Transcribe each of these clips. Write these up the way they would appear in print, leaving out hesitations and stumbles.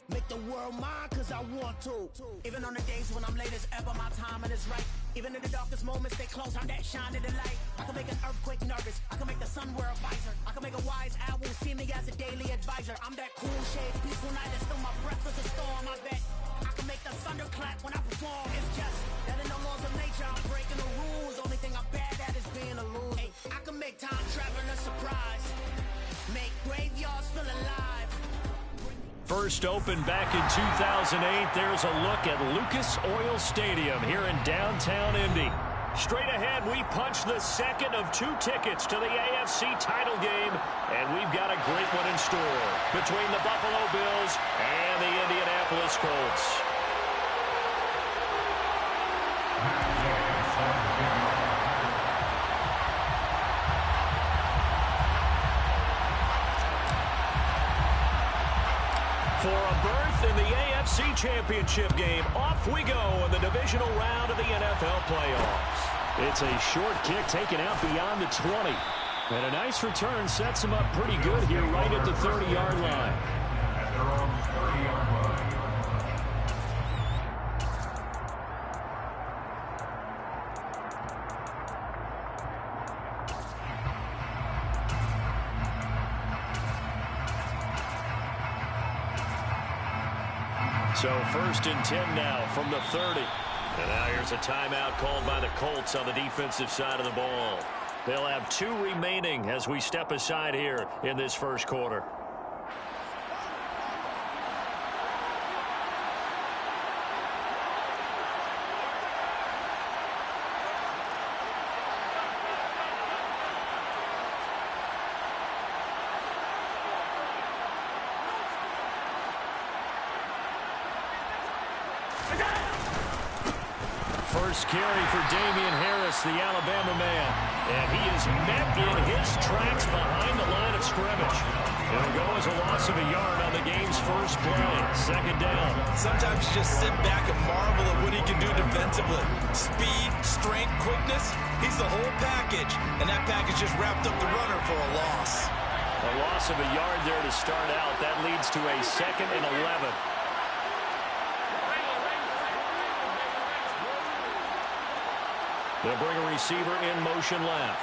Make the world mine cause I want to. Even on the days when I'm late as ever, my timing is right. Even in the darkest moments, stay close, I'm that shining the light. I can make an earthquake nervous, I can make the sun wear a visor. I can make a wise owl see me as a daily advisor. I'm that cool shade, peaceful night, and still my breath is a storm. I bet I can make the thunder clap when I perform. It's just that in the laws of nature, I'm breaking the rules. Only thing I'm bad at is being a loser. Hey, I can make time travel a surprise, make graveyards feel alive. First opened back in 2008, there's a look at Lucas Oil Stadium here in downtown Indy. Straight ahead, we punch the second of 2 tickets to the AFC title game, and we've got a great one in store between the Buffalo Bills and the Indianapolis Colts. For a berth in the AFC Championship game, off we go in the divisional round of the NFL playoffs. It's a short kick taken out beyond the 20. And a nice return sets him up pretty good here right at the 30-yard line. At their own 30-yard line. So first and 10 now from the 30. And now here's a timeout called by the Colts on the defensive side of the ball. They'll have 2 remaining as we step aside here in this first quarter. First carry for Damian Harris, the Alabama man. And he is met in his tracks behind the line of scrimmage. It'll go as a loss of a yard on the game's first play. Second down. Sometimes you just sit back and marvel at what he can do defensively. Speed, strength, quickness. He's the whole package. And that package just wrapped up the runner for a loss. A loss of a yard there to start out. That leads to a 2nd and 11. They'll bring a receiver in motion left.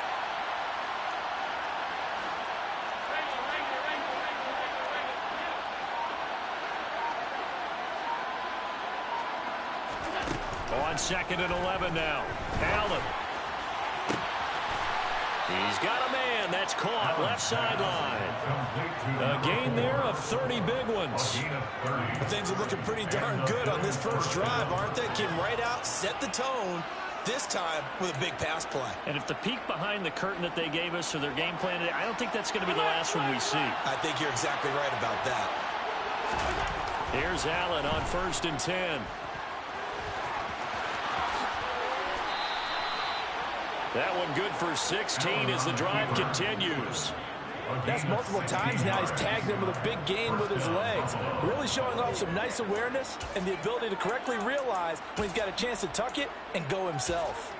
On 2nd and 11 now. Allen. He's got a man. That's caught left sideline. A gain there of 30 big ones. Things are looking pretty darn good on this first drive, aren't they? Came right out, set the tone. This time with a big pass play. And if the peek behind the curtain that they gave us or their game plan today, I don't think that's going to be the last one we see. I think you're exactly right about that. Here's Allen on 1st and 10. That one good for 16 as the drive continues. That's multiple times now he's tagged him with a big gain with his legs. Really showing off some nice awareness and the ability to correctly realize when he's got a chance to tuck it and go himself.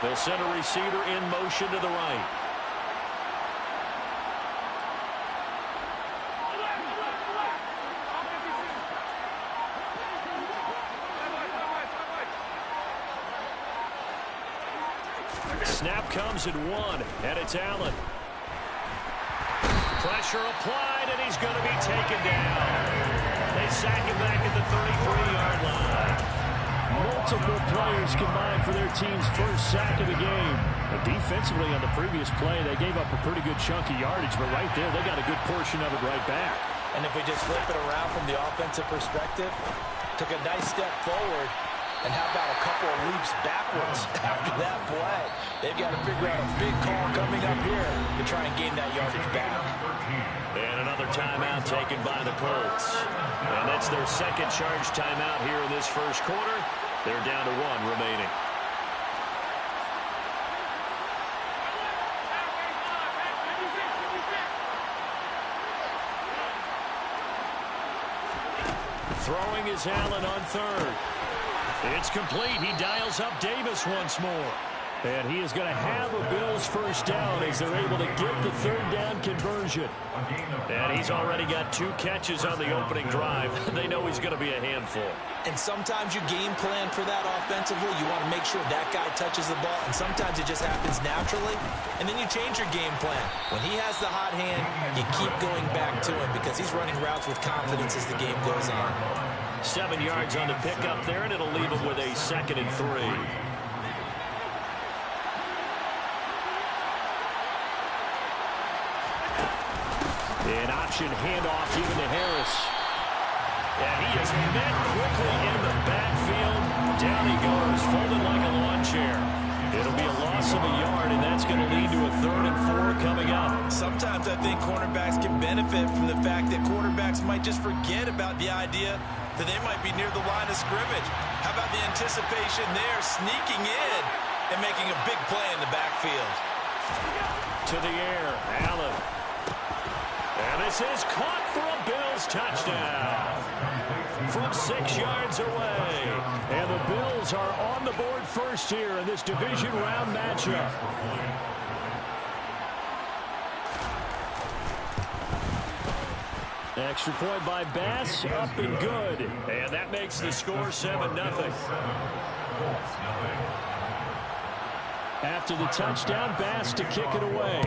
They'll send a receiver in motion to the right. Snap comes at 1, and it's Allen. Pressure applied, and he's going to be taken down. They sack him back at the 33-yard line. Multiple players combined for their team's first sack of the game. But defensively on the previous play, they gave up a pretty good chunk of yardage, but right there, they got a good portion of it right back. And if we just flip it around from the offensive perspective, took a nice step forward, and how about a couple of leaps backwards after that play? They've got to figure out a big call coming up here to try and gain that yardage back. And another timeout taken by the Colts. And that's their second charge timeout here in this first quarter. They're down to 1 remaining. Throwing is Allen on 3rd. It's complete. He dials up Davis once more. And he is going to have a Bills first down as they're able to get the third down conversion. And he's already got 2 catches on the opening drive. They know he's going to be a handful. And sometimes you game plan for that offensively. You want to make sure that guy touches the ball. And sometimes it just happens naturally. And then you change your game plan. When he has the hot hand, you keep going back to him because he's running routes with confidence as the game goes on. 7 yards on the pickup there, and it'll leave him with a 2nd and 3. An option handoff given to Harris. And he is met quickly in the backfield. Down he goes, folded like a lawn chair. It'll be a loss of a yard, and that's going to lead to a 3rd and 4 coming up. Sometimes I think cornerbacks can benefit from the fact that quarterbacks might just forget about the idea that they might be near the line of scrimmage. How about the anticipation there, sneaking in and making a big play in the backfield? To the air, Allen. And this is caught for a Bills touchdown from 6 yards away. And the Bills are on the board first here in this division round matchup. Extra point by Bass, up and good. And that makes the score 7-0. After the touchdown, Bass to kick it away.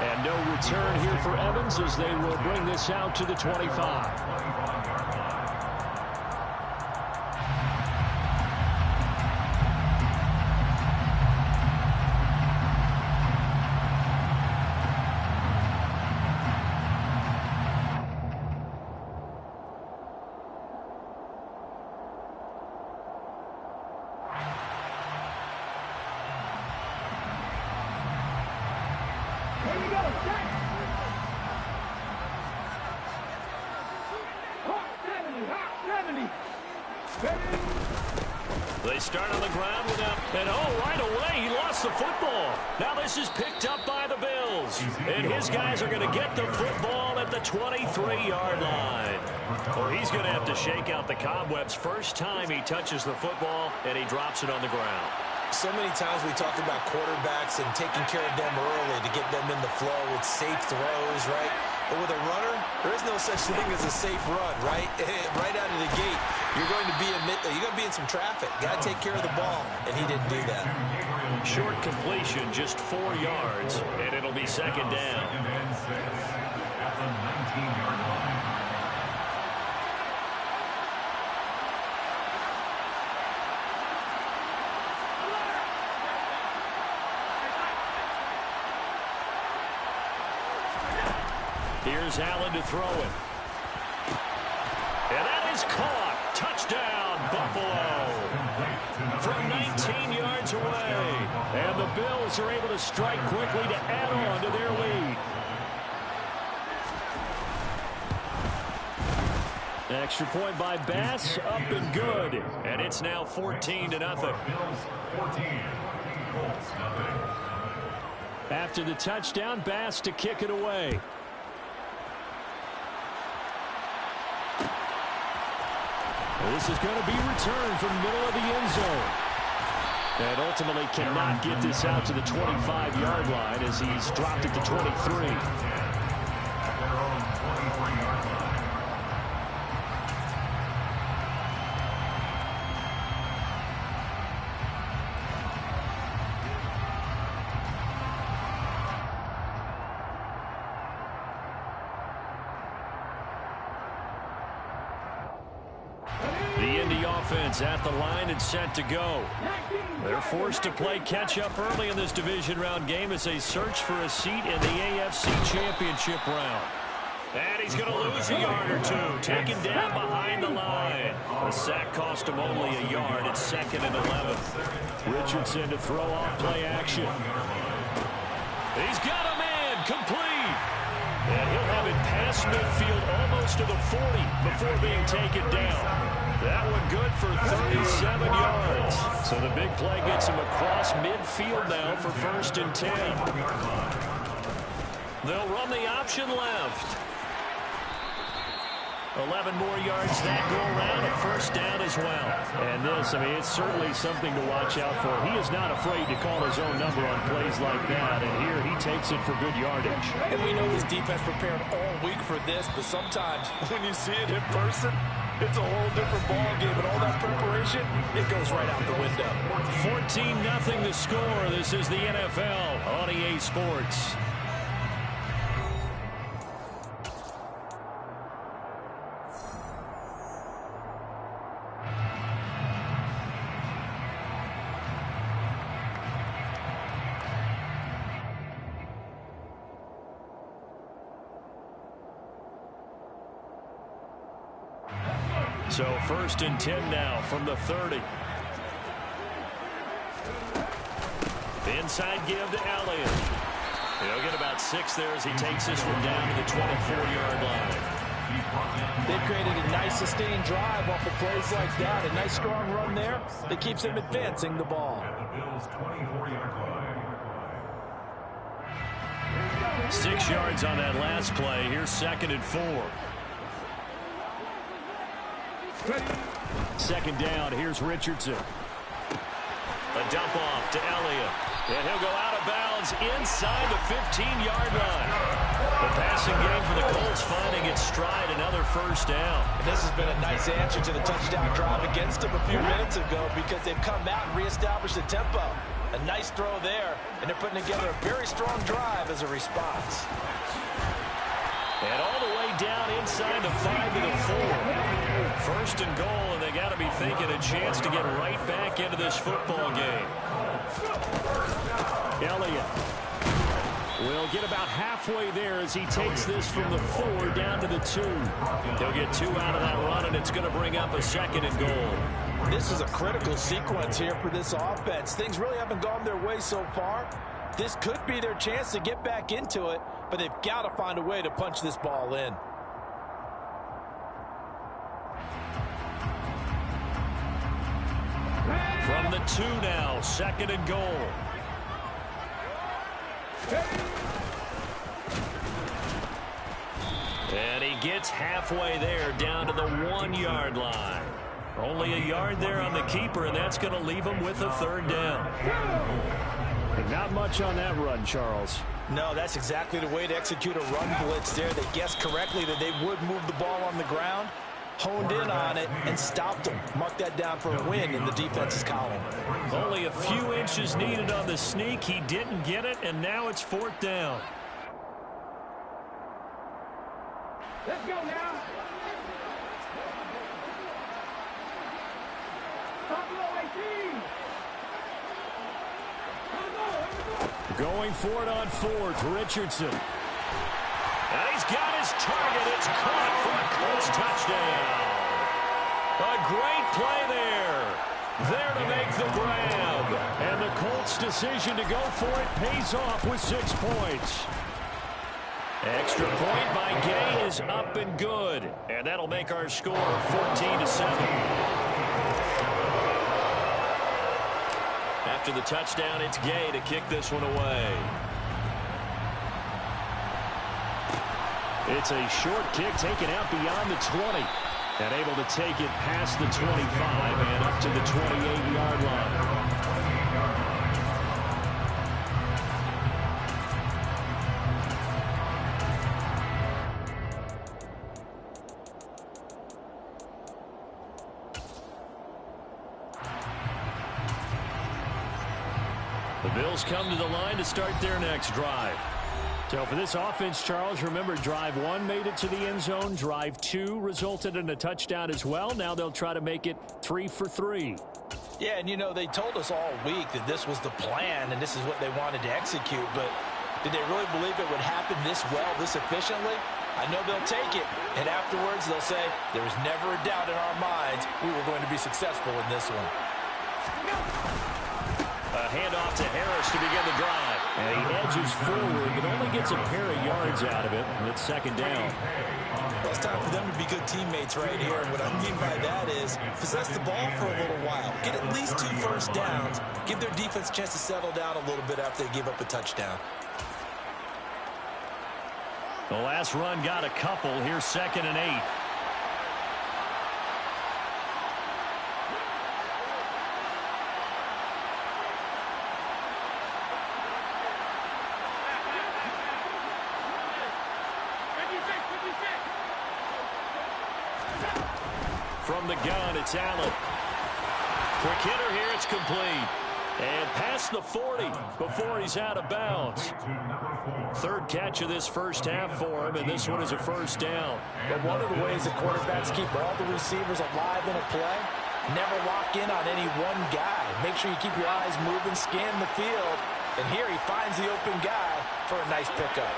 And no return here for Evans as they will bring this out to the 25. They start on the ground without, and right away he lost the football. Now this is picked up by the Bills. And his guys are going to get the football at the 23-yard line. Well, he's going to have to shake out the cobwebs first time he touches the football, and he drops it on the ground. So many times we talk about quarterbacks and taking care of them early to get them in the flow with safe throws, right? But with a runner, there is no such thing as a safe run, right? Right out of the gate, you're going to be in some traffic. Got to take care of the ball, and he didn't do that. Short completion, just 4 yards, and it'll be 2nd down. At the 19-yard line. Here's Allen to throw it. And that is caught. Touchdown, Buffalo. From 19 yards away. And the Bills are able to strike quickly to add on to their lead. Extra point by Bass, up and good. And it's now 14-0. Bills 14, Colts nothing. After the touchdown, Bass to kick it away. This is going to be returned from the middle of the end zone. And ultimately cannot get this out to the 25-yard line as he's dropped at the 23. At their own 23-yard line. At the line and set to go. They're forced to play catch-up early in this division round game as they search for a seat in the AFC Championship round. And he's going to lose a yard or two, taken down behind the line. The sack cost him only a yard. It's 2nd and 11. Richardson to throw off play action. He's got a man complete. And he'll have it past midfield almost to the 40 before being taken down. That one good for 37 yards. So the big play gets him across midfield now for 1st and 10. They'll run the option left. 11 more yards that go around, a first down as well. And this, it's certainly something to watch out for. He is not afraid to call his own number on plays like that, and here he takes it for good yardage. And we know this defense prepared all week for this, but sometimes when you see it in person, it's a whole different ball game, and all that preparation, it goes right out the window. 14-0 the score. This is the NFL on EA Sports. So 1st and 10 now from the 30. Inside give to Elliott. He'll get about 6 there as he takes this one down to the 24-yard line. They've created a nice sustained drive off of plays like that. A nice strong run there that keeps them advancing the ball. At the Bills' 24-yard line. 6 yards on that last play. Here's 2nd and 4. 2nd down. Here's Richardson. A dump off to Elliott. And he'll go out of bounds inside the 15-yard line. The passing game for the Colts finding its stride, another first down. And this has been a nice answer to the touchdown drive against them a few minutes ago because they've come out and reestablished the tempo. A nice throw there, and they're putting together a very strong drive as a response. And all the way down inside the 5 to the 4. 1st and goal, and they got to be thinking a chance to get right back into this football game. Elliott will get about halfway there as he takes this from the 4 down to the 2. He'll get 2 out of that run, and it's going to bring up a 2nd and goal. This is a critical sequence here for this offense. Things really haven't gone their way so far. This could be their chance to get back into it, but they've got to find a way to punch this ball in. From the 2 now, 2nd and goal. And he gets halfway there down to the 1-yard line. Only a yard there on the keeper, and that's going to leave him with a 3rd down. And not much on that run, Charles. No, that's exactly the way to execute a run blitz there. They guessed correctly that they would move the ball on the ground, honed in on it, and stopped them. Mark that down for a win in the defense's column. Only a few inches needed on the sneak. He didn't get it, and now it's 4th down. Let's go now. Going for it on 4th, Richardson. And he's got his target. It's caught for a Colts touchdown. A great play there. There to make the grab. And the Colts' decision to go for it pays off with 6 points. Extra point by Gay is up and good. And that'll make our score 14-7. After the touchdown, it's Gay to kick this one away. It's a short kick taken out beyond the 20. And able to take it past the 25 and up to the 28-yard line. The Bills come to the line to start their next drive. So for this offense, Charles, remember drive 1 made it to the end zone. Drive 2 resulted in a touchdown as well. Now they'll try to make it 3 for 3. Yeah, and you know, they told us all week that this was the plan and this is what they wanted to execute, but did they really believe it would happen this well, this efficiently? I know they'll take it, and afterwards they'll say, there was never a doubt in our minds we were going to be successful in this one. A handoff to Harris to begin the drive. And he edges forward, but only gets a pair of yards out of it, and it's 2nd down. Well, it's time for them to be good teammates right here. And what I mean by that is possess the ball for a little while. Get at least 2 first downs. Give their defense a chance to settle down a little bit after they give up a touchdown. The last run got a couple. Here's 2nd and 8. From the gun, it's Allen. Quick hitter here, it's complete. And past the 40 before he's out of bounds. Third catch of this first half for him, and this one is a first down. But one of the ways that quarterbacks keep all the receivers alive in a play, never lock in on any one guy. Make sure you keep your eyes moving, scan the field. And here he finds the open guy for a nice pickup.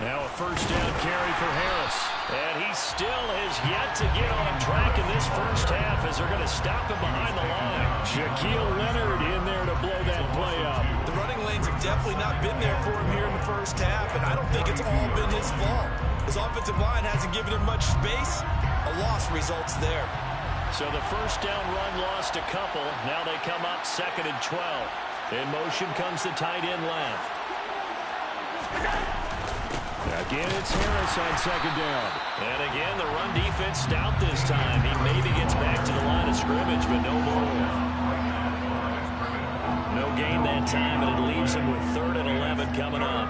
Now a first down carry for Harris. And he still has yet to get on track in this first half as they're going to stop him behind the line. Shaquille Leonard in there to blow that play up. The running lanes have definitely not been there for him here in the first half, and I don't think it's all been his fault. His offensive line hasn't given him much space. A loss results there. So the first down run lost a couple. Now they come up 2nd and 12. In motion comes the tight end left. Again, it's Harris on 2nd down. And again, the run defense stout this time. He maybe gets back to the line of scrimmage, but no more. No gain that time, and it leaves him with 3rd and 11 coming up.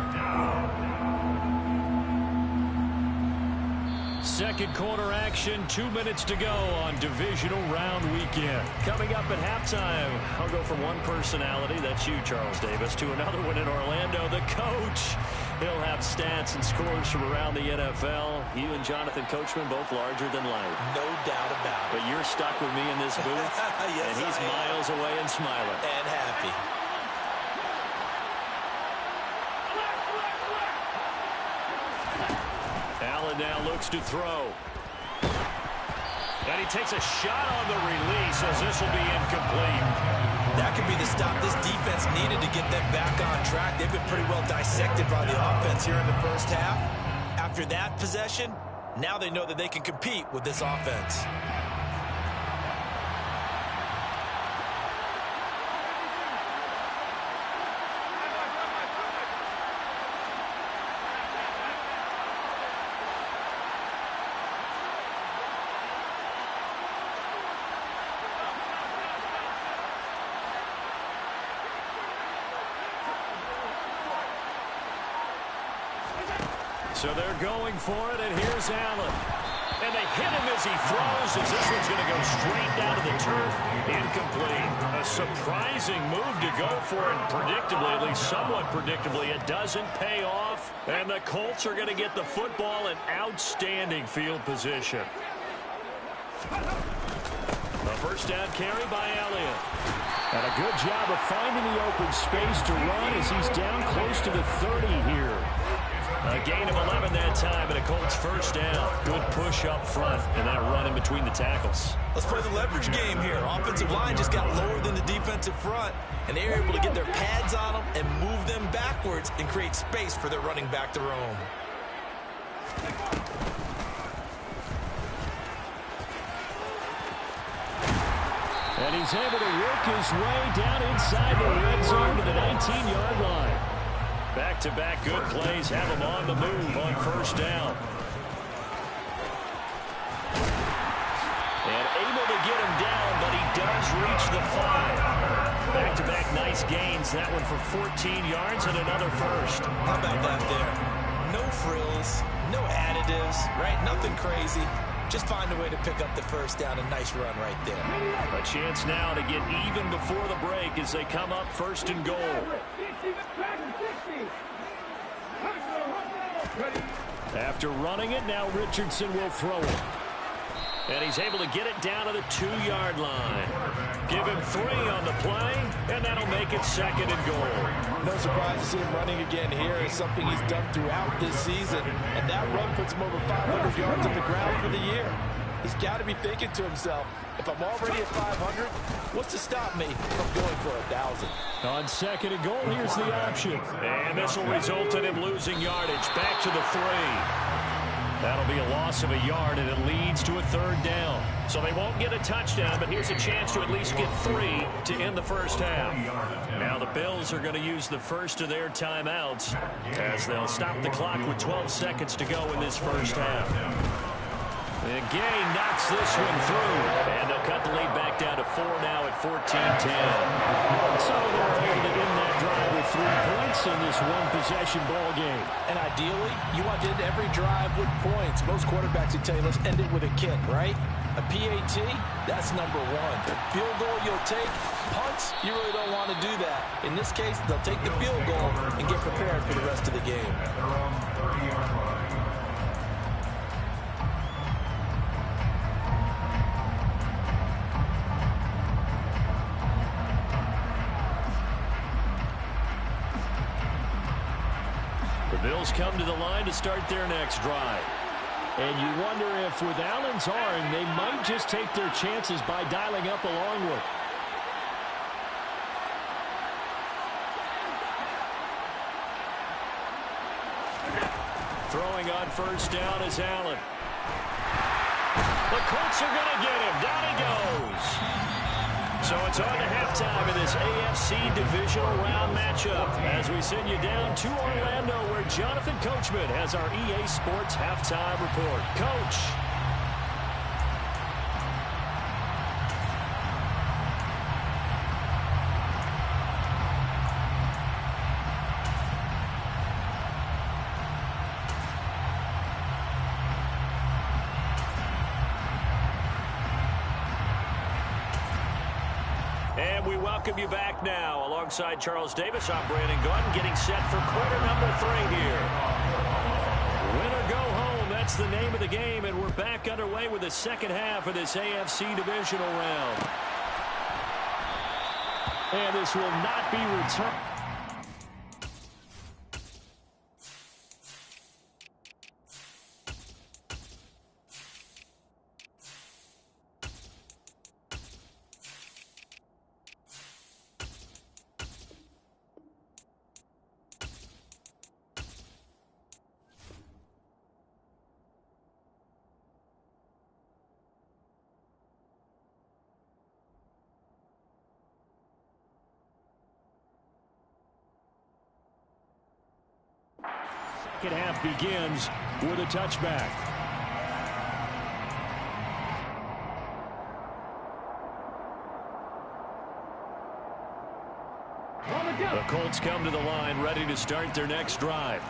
Second quarter action, 2 minutes to go on divisional round weekend. Coming up at halftime, I'll go from one personality, that's you, Charles Davis, to another one in Orlando, the coach. He'll have stats and scores from around the NFL. You and Jonathan Coachman both larger than life. No doubt about it. But you're stuck with me in this booth, yes, and he's miles away and smiling. And happy. Allen now looks to throw. And he takes a shot on the release as this will be incomplete. That could be the stop this defense needed to get them back on track. They've been pretty well dissected by the offense here in the first half. After that possession, now they know that they can compete with this offense. So they're going for it, and here's Allen. And they hit him as he throws, as this one's going to go straight down to the turf. Incomplete. A surprising move to go for it predictably, at least somewhat predictably. It doesn't pay off, and the Colts are going to get the football in outstanding field position. A first down carry by Elliott. And a good job of finding the open space to run as he's down close to the 30 here. A gain of 11 that time, and a Colts first down. Good push up front, and that run in between the tackles. Let's play the leverage game here. Offensive line just got lower than the defensive front, and they were able to get their pads on them and move them backwards and create space for their running back to roam. And he's able to work his way down inside the red zone to the 19-yard line. Back-to-back good plays have him on the move on first down. And able to get him down, but he does reach the 5. Back-to-back nice gains. That one for 14 yards and another first. How about that there? No frills, no additives, right? Nothing crazy. Just find a way to pick up the first down. A nice run right there. A chance now to get even before the break as they come up first and goal. After running it, now Richardson will throw it. And he's able to get it down to the 2-yard line. Give him 3 on the play, and that'll make it second and goal. No surprise to see him running again here. It's something he's done throughout this season. And that run puts him over 500 yards on the ground for the year. He's got to be thinking to himself, if I'm already at 500, what's to stop me from going for 1,000? On second and goal, here's the option. And this will result in him losing yardage. Back to the 3. That'll be a loss of a yard, and it leads to a third down. So they won't get a touchdown, but here's a chance to at least get 3 to end the first half. Now the Bills are going to use the first of their timeouts as they'll stop the clock with 12 seconds to go in this first half. And Gay knocks this one through. And they'll cut the lead back down to 4 now at 14-10. So they're able to end that drive with 3 points in this one-possession ball game. And ideally, you want to end every drive with points. Most quarterbacks would tell you, let's end it with a kick, right? A PAT, that's number 1. Field goal you'll take. Punts, you really don't want to do that. In this case, they'll take the field goal and get prepared for the rest of the game. At their own 30-yard line. The Bills come to the line to start their next drive. And you wonder if with Allen's arm, they might just take their chances by dialing up a long one. Throwing on first down is Allen. The Colts are going to get him. Down he goes. So it's on to halftime in this AFC divisional round matchup as we send you down to Orlando where Jonathan Coachman has our EA Sports halftime report. Coach. And we welcome you back now. Alongside Charles Davis, I'm Brandon Gunn, getting set for quarter number 3 here. Win or go home, that's the name of the game, and we're back underway with the second half of this AFC divisional round. And this will not be returned. Second half begins with a touchback. The Colts come to the line ready to start their next drive.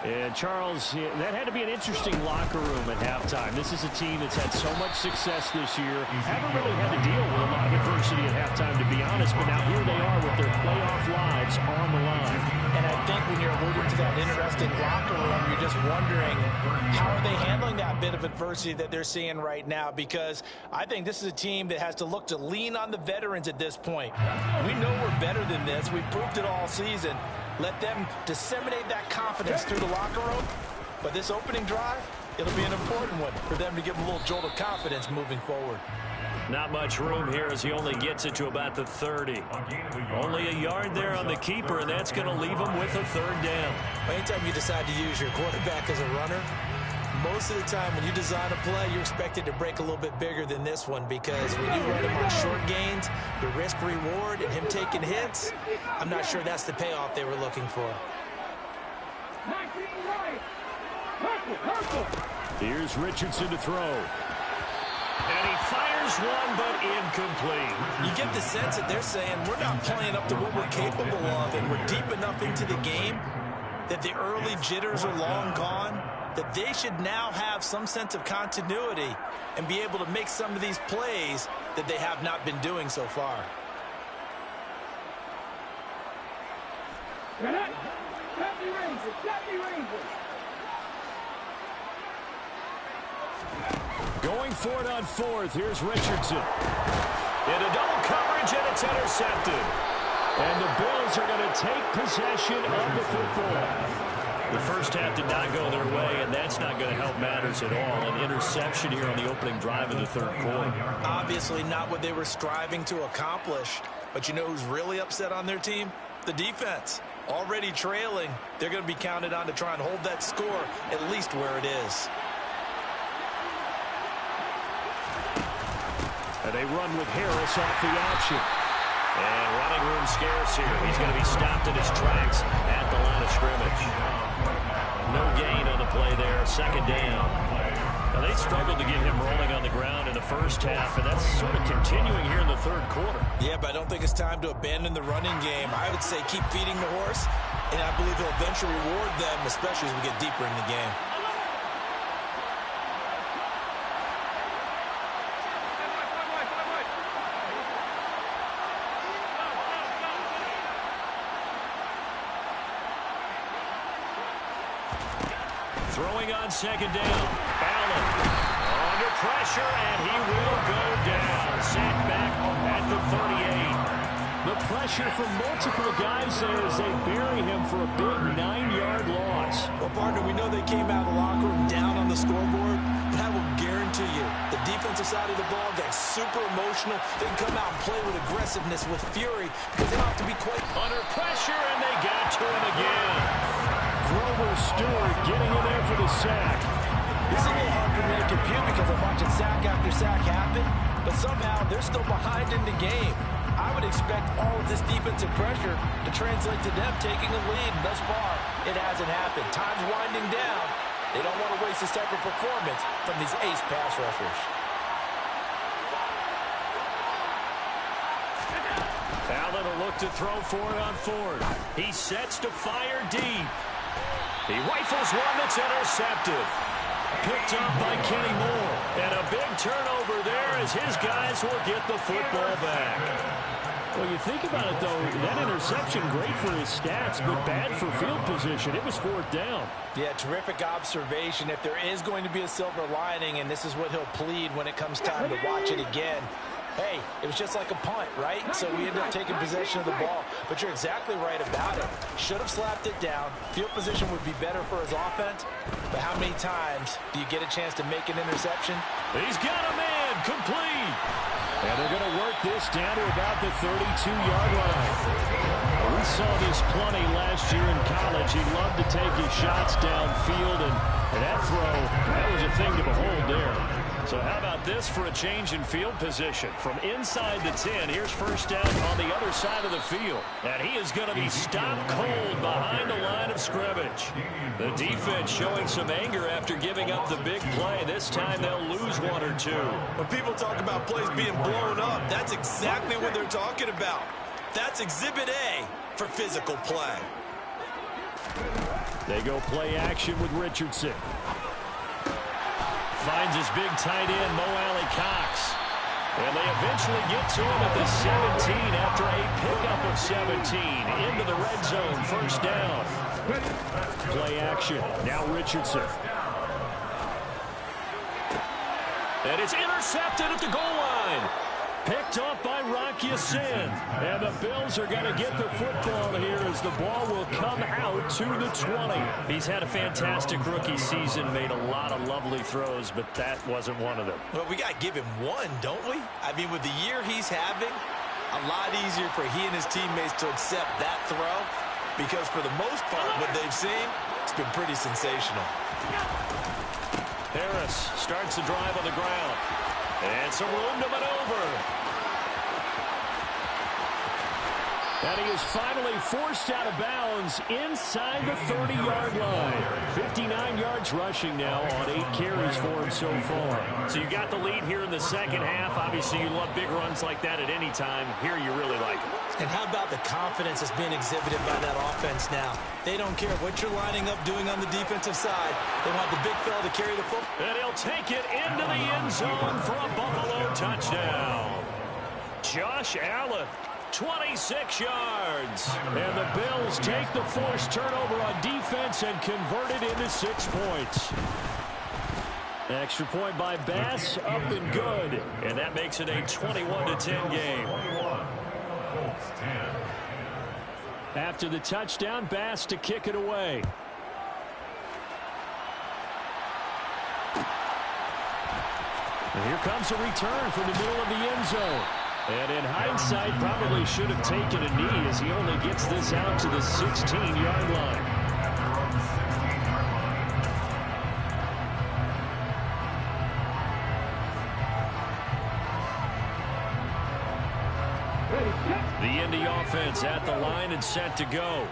And Charles, that had to be an interesting locker room at halftime. This is a team that's had so much success this year. Haven't really had to deal with a lot of adversity at halftime, to be honest. But now here they are with their playoff lives on the line. And I think when you're alluding to that interesting locker room, you're just wondering how are they handling that bit of adversity that they're seeing right now? Because I think this is a team that has to look to lean on the veterans at this point. We know we're better than this. We've proved it all season. Let them disseminate that confidence through the locker room. But this opening drive, it'll be an important one for them to give them a little jolt of confidence moving forward. Not much room here as he only gets it to about the 30. Only a yard there on the keeper, and that's going to leave him with a third down. Anytime you decide to use your quarterback as a runner, most of the time when you design a play, you're expected to break a little bit bigger than this one because when you run him on short gains, the risk-reward and him taking hits, I'm not sure that's the payoff they were looking for. Here's Richardson to throw. And he fires one, but incomplete. You get the sense that they're saying we're not playing up to what we're capable of, and we're deep enough into the game that the early jitters are long gone, that they should now have some sense of continuity and be able to make some of these plays that they have not been doing so far. Going for it on fourth. Here's Richardson. Into double coverage, and it's intercepted. And the Bills are going to take possession of the football. The first half did not go their way, and that's not going to help matters at all. An interception here on the opening drive of the third quarter. Obviously not what they were striving to accomplish. But you know who's really upset on their team? The defense. Already trailing, they're going to be counted on to try and hold that score at least where it is. And they run with Harris off the action. And running room scarce here. He's going to be stopped in his tracks at the line of scrimmage. No gain on the play there. Second down. Well, they struggled to get him rolling on the ground in the first half, and that's sort of continuing here in the third quarter. Yeah, but I don't think it's time to abandon the running game. I would say keep feeding the horse, and I believe he'll eventually reward them, especially as we get deeper in the game. Throwing on second down. Allen under pressure, and he will go down. Sacked back at the 38. The pressure from multiple guys there as they bury him for a big 9-yard loss. Well, partner, we know they came out of the locker room down on the scoreboard, but I will guarantee you the defensive side of the ball gets super emotional. They can come out and play with aggressiveness, with fury, because they don't have to be quite Under pressure, and they got to him again. Grover Stewart getting in there for the sack. This is a little hard for me to compute because I'm watching sack after sack happen, but somehow they're still behind in the game. I would expect all of this defensive pressure to translate to them taking a lead. Thus far, it hasn't happened. Time's winding down. They don't want to waste this type of performance from these ace pass rushers. Allen will look to throw for it on fourth. He sets to fire deep. He rifles one that's intercepted. Picked up by Kenny Moore. And a big turnover there as his guys will get the football back. Well, you think about it, though, that interception, great for his stats, but bad for field position. It was fourth down. Yeah, terrific observation. If there is going to be a silver lining, and this is what he'll plead when it comes time to watch it again, hey, it was just like a punt, right? So we ended up taking possession of the ball. But you're exactly right about it. Should have slapped it down. Field position would be better for his offense. But how many times do you get a chance to make an interception? He's got a man complete. And they're going to work this down to about the 32-yard line. We saw this plenty last year in college. He loved to take his shots downfield, and that throw, that was a thing to behold there. So how about this for a change in field position? From inside the 10, here's first down on the other side of the field. And he is going to be stopped cold behind the line of scrimmage. The defense showing some anger after giving up the big play. This time they'll lose one or two. When people talk about plays being blown up, that's exactly what they're talking about. That's Exhibit A for physical play. They go play action with Richardson. Finds his big tight end, Mo Alley-Cox. And they eventually get to him at the 17 after a pickup of 17. Into the red zone, first down. Play action, now Richardson. And it's intercepted at the goal line. Picked off by Rocky Sin. And the Bills are going to get the football here as the ball will come out to the 20. He's had a fantastic rookie season, made a lot of lovely throws, but that wasn't one of them. Well, we got to give him one, don't we? I mean, with the year he's having, a lot easier for he and his teammates to accept that throw because for the most part, what they've seen, it's been pretty sensational. Harris starts the drive on the ground. And some room to maneuver. And he is finally forced out of bounds inside the 30-yard line. 59 yards rushing now on 8 carries for him so far. So you got the lead here in the second half. Obviously, you love big runs like that at any time. Here you really like it. And how about the confidence that's being exhibited by that offense now? They don't care what you're lining up doing on the defensive side. They want the big fella to carry the football. And he'll take it into the end zone for a Buffalo touchdown. Josh Allen, 26 yards. And the Bills take the forced turnover on defense and convert it into 6 points. Extra point by Bass, up and good. And that makes it a 21-10 game. After the touchdown, Bass to kick it away. And here comes a return from the middle of the end zone. And in hindsight, probably should have taken a knee as he only gets this out to the 16-yard line. The Indy offense at the line and set to go.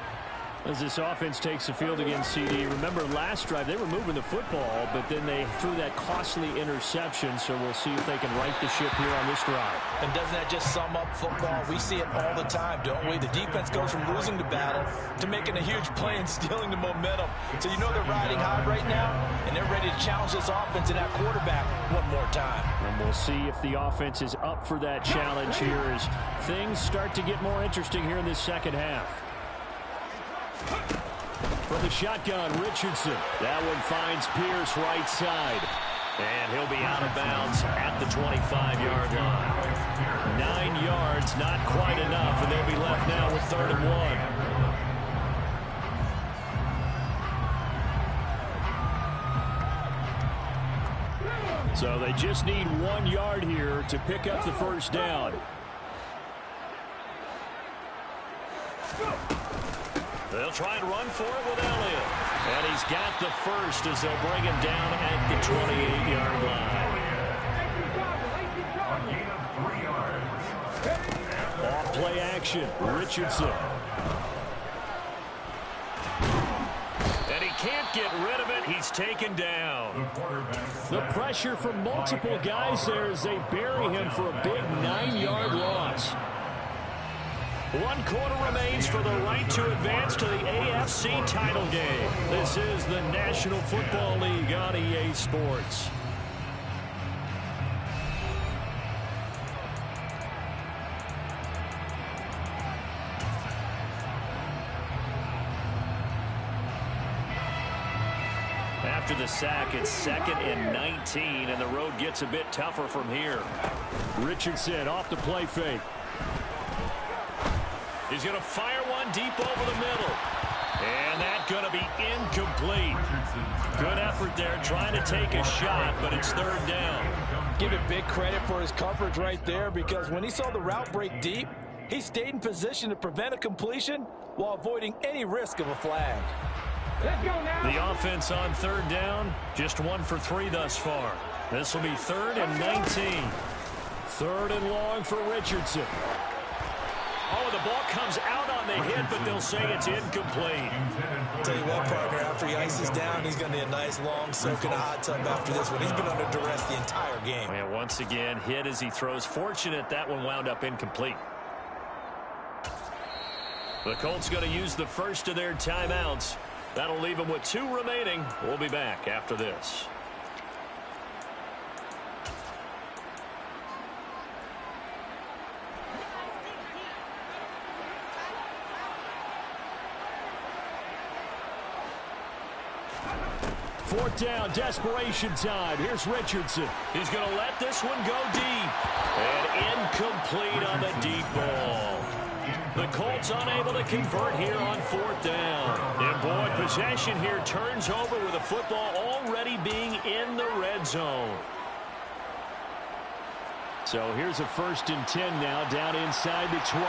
As this offense takes the field against CD, remember last drive they were moving the football, but then they threw that costly interception, so we'll see if they can right the ship here on this drive. And doesn't that just sum up football? We see it all the time, don't we? The defense goes from losing the battle to making a huge play and stealing the momentum. So you know they're riding high right now, and they're ready to challenge this offense and that quarterback one more time. And we'll see if the offense is up for that challenge here as things start to get more interesting here in this second half. From the shotgun, Richardson. That one finds Pierce right side. And he'll be out of bounds at the 25-yard line. 9 yards, not quite enough, and they'll be left now with 3rd and 1. So they just need 1 yard here to pick up the first down. They'll try and run for it with Elliott. And he's got the first as they'll bring him down at the 28-yard line. Off play action, Richardson. And he can't get rid of it. He's taken down. The pressure from multiple guys there as they bury him for a big 9-yard loss. 1 quarter remains for the right to advance to the AFC title game. This is the National Football League on EA Sports. After the sack, it's 2nd and 19, and the road gets a bit tougher from here. Richardson off the play fake. He's going to fire one deep over the middle. And that's going to be incomplete. Good effort there trying to take a shot, but it's 3rd down. Give it big credit for his coverage right there, because when he saw the route break deep, he stayed in position to prevent a completion while avoiding any risk of a flag. Let's go now. The offense on 3rd down, just 1 for 3 thus far. This will be 3rd and 19. 3rd and long for Richardson. Oh, the ball comes out on the hit, but they'll say it's incomplete. Tell you what, partner, after he ices down, he's going to need a nice long soak in a hot tub after this one. He's been under duress the entire game. And once again, hit as he throws. Fortunate that one wound up incomplete. The Colts going to use the first of their timeouts. That'll leave them with 2 remaining. We'll be back after this. Fourth down, desperation time. Here's Richardson. He's going to let this one go deep. And incomplete on the deep ball. The Colts unable to convert here on 4th down. And boy, possession here turns over with the football already being in the red zone. So here's a 1st and 10 now down inside the 20.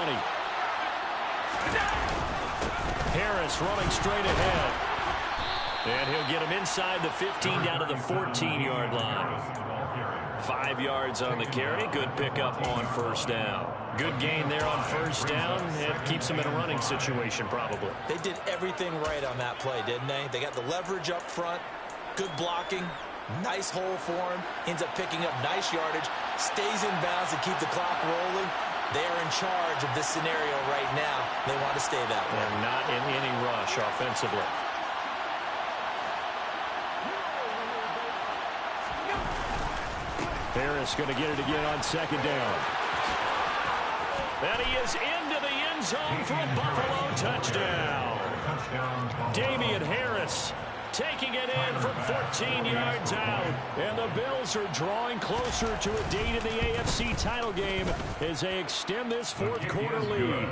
Harris running straight ahead. And he'll get him inside the 15 down to the 14-yard line. 5 yards on the carry. Good pickup on 1st down. Good gain there on 1st down. It keeps him in a running situation probably. They did everything right on that play, didn't they? They got the leverage up front, good blocking, nice hole for him, ends up picking up nice yardage, stays in bounds to keep the clock rolling. They are in charge of this scenario right now. They want to stay that way. And not in any rush offensively. Harris going to get it again on 2nd down. And he is into the end zone for a Buffalo touchdown. Damian Harris taking it in from 14 yards out. And the Bills are drawing closer to a date in the AFC title game as they extend this 4th quarter lead.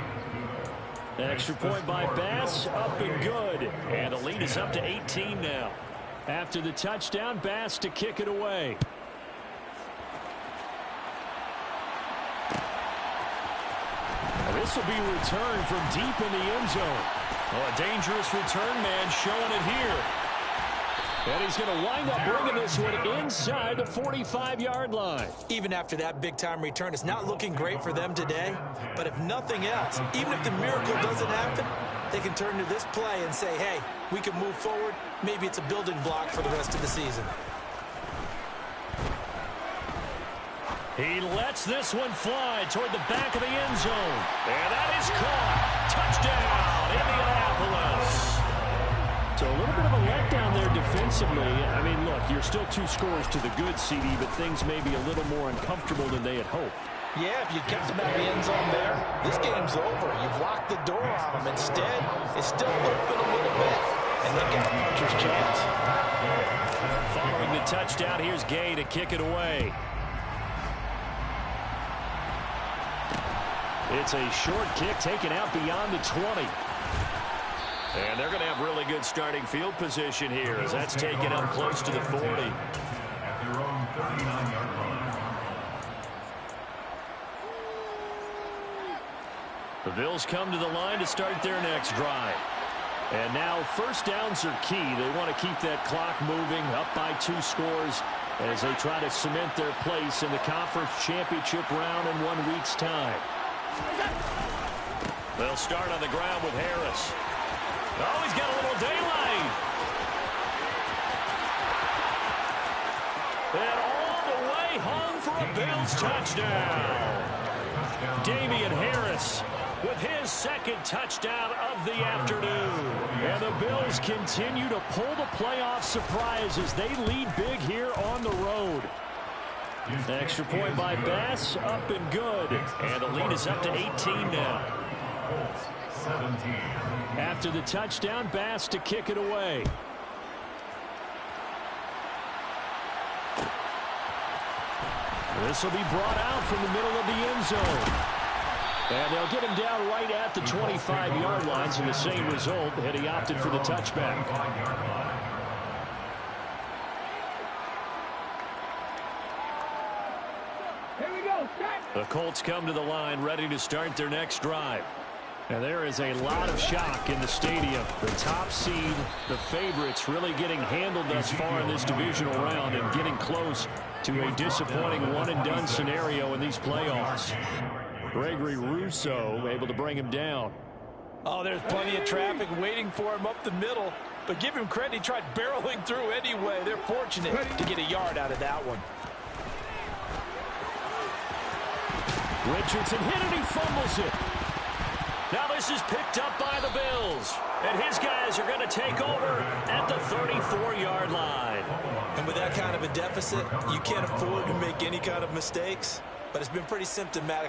Extra point by Bass, up and good. And the lead is up to 18 now. After the touchdown, Bass to kick it away. This will be returned from deep in the end zone. Oh, a dangerous return man showing it here. And he's going to wind up bringing this one inside the 45-yard line. Even after that big-time return, it's not looking great for them today. But if nothing else, even if the miracle doesn't happen, they can turn to this play and say, hey, we can move forward. Maybe it's a building block for the rest of the season. He lets this one fly toward the back of the end zone. And that is caught. Touchdown, Indianapolis. So a little bit of a letdown there defensively. I mean, look, you're still 2 scores to the good, CD, but things may be a little more uncomfortable than they had hoped. Yeah, if you kept them at the end zone there, this game's over. You've locked the door on them. Instead, it's still open a little bit, and they got a puncher's chance. Following the touchdown, here's Gay to kick it away. It's a short kick taken out beyond the 20. And they're going to have really good starting field position here as that's taken up close to the 40. At their own 39-yard line. The Bills come to the line to start their next drive. And now first downs are key. They want to keep that clock moving up by 2 scores as they try to cement their place in the conference championship round in 1 week's time. They'll start on the ground with Harris. Oh, he's got a little daylight. And all the way home for a Bills touchdown. Damian Harris with his second touchdown of the afternoon. And the Bills continue to pull the playoff surprise as they lead big here on the road. The extra point by Bass, up and good. And the lead is up to 18 now. 17. After the touchdown, Bass to kick it away. This will be brought out from the middle of the end zone. And they'll get him down right at the 25-yard line, so the same result, had he opted for the touchback. Here we go. The Colts come to the line ready to start their next drive. And there is a lot of shock in the stadium. The top seed, the favorites, really getting handled thus far in this divisional round and getting close to a disappointing one-and-done scenario in these playoffs. Gregory Rousseau able to bring him down. Oh, there's plenty of traffic waiting for him up the middle. But give him credit, he tried barreling through anyway. They're fortunate to get a yard out of that one. Richardson hit it, he fumbles it. Now this is picked up by the Bills. And his guys are going to take over at the 34-yard line. And with that kind of a deficit, you can't afford to make any kind of mistakes. But it's been pretty symptomatic